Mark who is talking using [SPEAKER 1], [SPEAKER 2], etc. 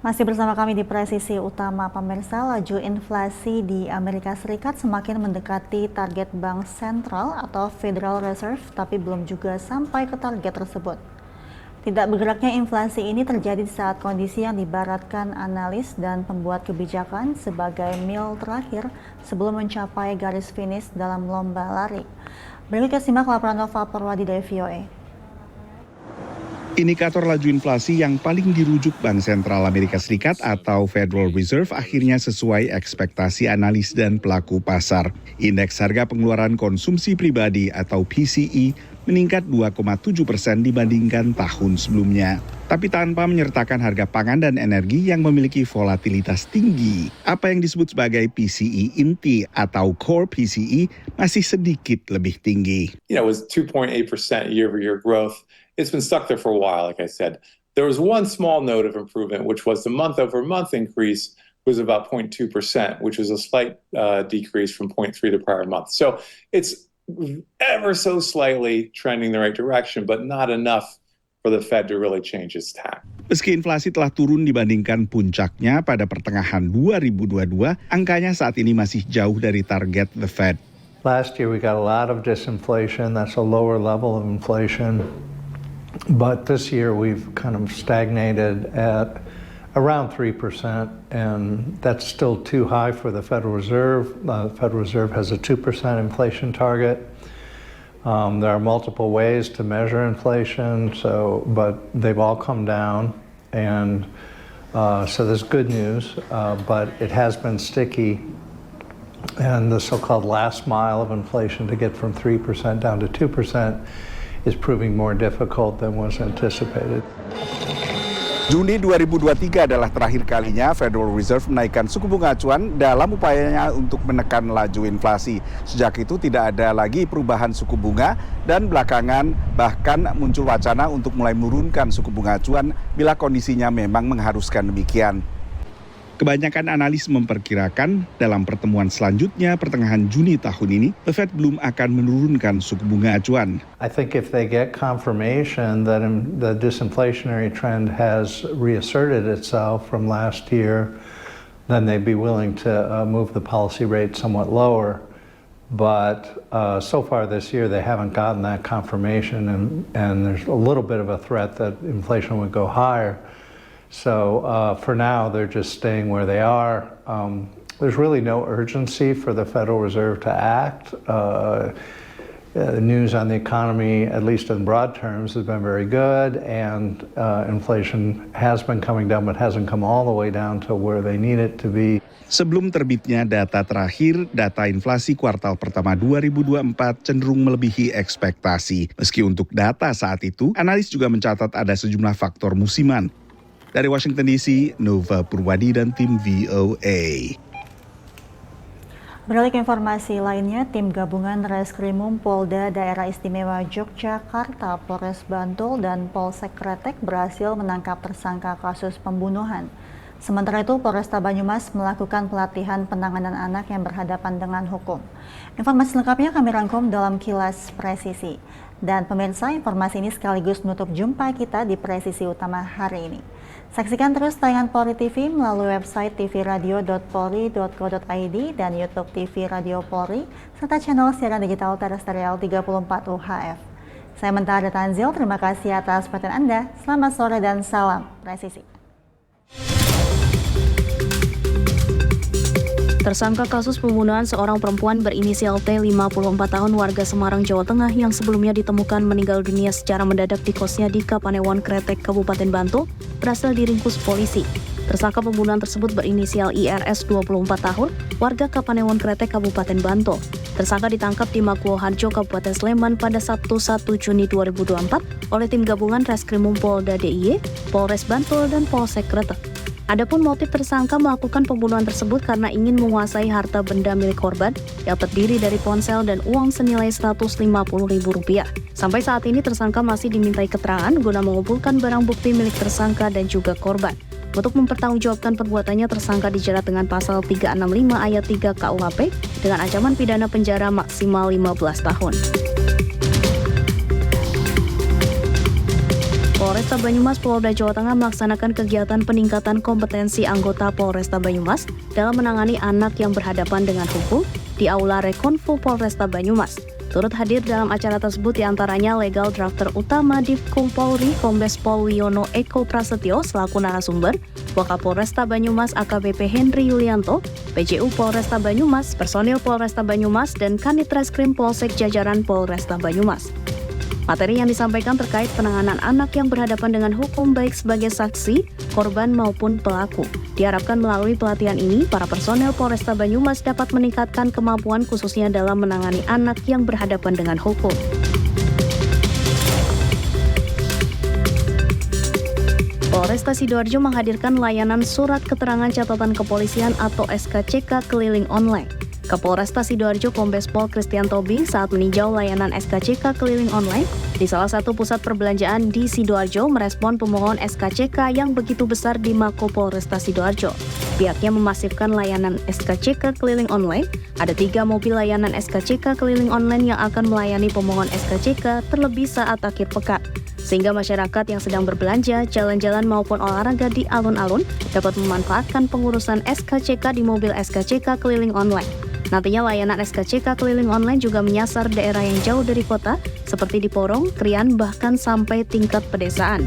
[SPEAKER 1] Masih bersama kami di Presisi Utama pemirsa, laju inflasi di Amerika Serikat semakin mendekati target Bank Sentral atau Federal Reserve, tapi belum juga sampai ke target tersebut. Tidak bergeraknya inflasi ini terjadi saat kondisi yang dibaratkan analis dan pembuat kebijakan sebagai mil terakhir sebelum mencapai garis finish dalam lomba lari. Berikut kita simak laporan Nova Purwadi dari VOA.
[SPEAKER 2] Indikator laju inflasi yang paling dirujuk Bank Sentral Amerika Serikat atau Federal Reserve akhirnya sesuai ekspektasi analis dan pelaku pasar. Indeks harga pengeluaran konsumsi pribadi atau PCE meningkat 2,7% dibandingkan tahun sebelumnya. Tapi tanpa menyertakan harga pangan dan energi yang memiliki volatilitas tinggi. Apa yang disebut sebagai PCE inti atau core PCE masih sedikit lebih tinggi.
[SPEAKER 3] It was 2.8% year-over-year growth. It's been stuck there for a while, like I said. There was one small note of improvement, which was the month-over-month increase was about 0.2%, which was a slight decrease from 0.3 the prior month. So it's ever so slightly trending the right direction, but not enough for the Fed to really change its tack.
[SPEAKER 2] Meski inflasi telah turun dibandingkan puncaknya pada pertengahan 2022, angkanya saat ini masih jauh dari target the Fed.
[SPEAKER 4] Last year we got a lot of disinflation. That's a lower level of inflation. But this year we've kind of stagnated at around 3%, and that's still too high for the Federal Reserve. The Federal Reserve has a 2% inflation target. There are multiple ways to measure inflation, but they've all come down, and so there's good news, but it has been sticky. And the so-called last mile of inflation to get from 3% down to 2% is proving more difficult than was anticipated.
[SPEAKER 2] Juni 2023 adalah terakhir kalinya Federal Reserve menaikkan suku bunga acuan dalam upayanya untuk menekan laju inflasi. Sejak itu tidak ada lagi perubahan suku bunga dan belakangan bahkan muncul wacana untuk mulai menurunkan suku bunga acuan bila kondisinya memang mengharuskan demikian. Kebanyakan analis memperkirakan dalam pertemuan selanjutnya pertengahan Juni tahun ini, The Fed belum akan menurunkan suku bunga acuan.
[SPEAKER 4] I think if they get confirmation that the disinflationary trend has reasserted itself from last year, then they'd be willing to move the policy rate somewhat lower. But so far this year, they haven't gotten that confirmation, and there's a little bit of a threat that inflation would go higher. So for now, they're just staying where they are. There's really no urgency for the Federal Reserve to act. The news on the economy, at least in broad terms, has been very good, and inflation has been coming down, but hasn't come all the way down to where they need it to be.
[SPEAKER 2] Sebelum terbitnya data terakhir, data inflasi kuartal pertama 2024 cenderung melebihi ekspektasi. Meski untuk data saat itu, analis juga mencatat ada sejumlah faktor musiman. Dari Washington DC, Nova Purwadi dan tim VOA.
[SPEAKER 1] Beralih ke informasi lainnya, tim gabungan Reskrimum Polda Daerah Istimewa Yogyakarta, Polres Bantul, dan Polsek Kretek berhasil menangkap tersangka kasus pembunuhan. Sementara itu, Polresta Banyumas melakukan pelatihan penanganan anak yang berhadapan dengan hukum. Informasi lengkapnya kami rangkum dalam Kilas Presisi. Dan pemirsa, informasi ini sekaligus menutup jumpa kita di Presisi Utama hari ini. Saksikan terus tayangan Polri TV melalui website tvradio.polri.co.id dan YouTube TV Radio Polri, serta channel siaran digital terestrial 34 UHF. Saya Mentari Tanzil, terima kasih atas perhatian Anda. Selamat sore dan salam presisi.
[SPEAKER 5] Tersangka kasus pembunuhan seorang perempuan berinisial T, 54 tahun, warga Semarang, Jawa Tengah yang sebelumnya ditemukan meninggal dunia secara mendadak di kosnya di Kapanewon Kretek, Kabupaten Bantul, berhasil diringkus polisi. Tersangka pembunuhan tersebut berinisial IRS, 24 tahun, warga Kapanewon Kretek, Kabupaten Bantul. Tersangka ditangkap di Makuo Harjo, Kabupaten Sleman pada Sabtu 1 Juni 2024 oleh tim gabungan Reskrimum Polda DIY, Polres Bantul, dan Polsek Kretek. Adapun motif tersangka melakukan pembunuhan tersebut karena ingin menguasai harta benda milik korban yang terdiri dari ponsel dan uang senilai Rp150.000. Sampai saat ini tersangka masih dimintai keterangan guna mengumpulkan barang bukti milik tersangka dan juga korban. Untuk mempertanggungjawabkan perbuatannya, tersangka dijerat dengan pasal 365 ayat 3 KUHP dengan ancaman pidana penjara maksimal 15 tahun. Polresta Banyumas, Polda Jawa Tengah melaksanakan kegiatan peningkatan kompetensi anggota Polresta Banyumas dalam menangani anak yang berhadapan dengan hukum di Aula Rekonvo Polresta Banyumas. Turut hadir dalam acara tersebut diantaranya Legal Drafter Utama Divkum Polri Kombes Pol Wiono Eko Prasetyo selaku narasumber, Wakapolresta Banyumas AKBP Henry Yulianto, PJU Polresta Banyumas, personil Polresta Banyumas, dan Kanit Reskrim Polsek jajaran Polresta Banyumas. Materi yang disampaikan terkait penanganan anak yang berhadapan dengan hukum baik sebagai saksi, korban maupun pelaku. Diharapkan melalui pelatihan ini, para personel Polresta Banyumas dapat meningkatkan kemampuan khususnya dalam menangani anak yang berhadapan dengan hukum. Polresta Sidoarjo menghadirkan layanan Surat Keterangan Catatan Kepolisian atau SKCK keliling online. Kapolresta Sidoarjo Kombes Pol Christian Tobing saat meninjau layanan SKCK keliling online di salah satu pusat perbelanjaan di Sidoarjo merespon pemohon SKCK yang begitu besar di Mako Polresta Sidoarjo. Pihaknya memasifkan layanan SKCK keliling online. Ada 3 mobil layanan SKCK keliling online yang akan melayani pemohon SKCK terlebih saat akhir pekan. Sehingga masyarakat yang sedang berbelanja, jalan-jalan maupun olahraga di alun-alun dapat memanfaatkan pengurusan SKCK di mobil SKCK keliling online. Nantinya layanan SKCK keliling online juga menyasar daerah yang jauh dari kota, seperti di Porong, Krian, bahkan sampai tingkat pedesaan.